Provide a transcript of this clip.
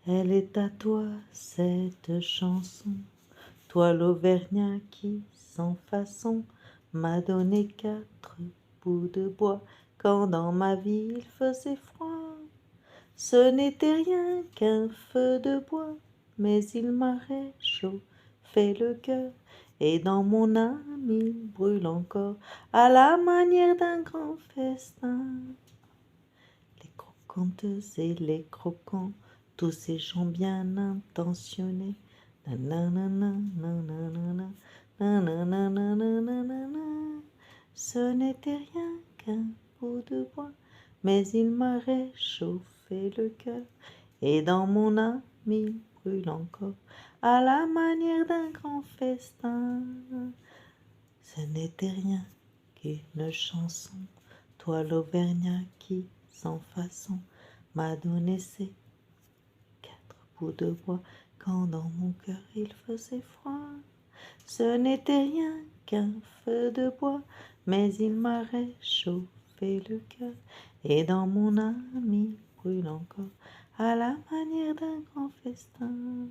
Elle est à toi cette chanson, toi l'Auvergnat qui, sans façon, m'a donné 4 bouts de bois quand dans ma vie il faisait froid. Ce n'était rien qu'un feu de bois, mais il m'a réchauffé le cœur, et dans mon âme il brûle encore à la manière d'un grand festin. Les croquanteuses et les croquants, tous ces gens bien intentionnés, nananana, nananana, nananana, ce n'était rien qu'un bout de bois, mais il m'a réchauffé le cœur, et dans mon âme il brûle encore à la manière d'un grand festin. Ce n'était rien qu'une chanson, toi l'Auvergnat qui, sans façon, m'a donné ces 4 bouts de bois quand dans mon cœur il faisait froid. Ce n'était rien qu'un feu de bois, mais il m'a réchauffé le cœur, et dans mon âme il brûle encore à la manière d'un grand festin.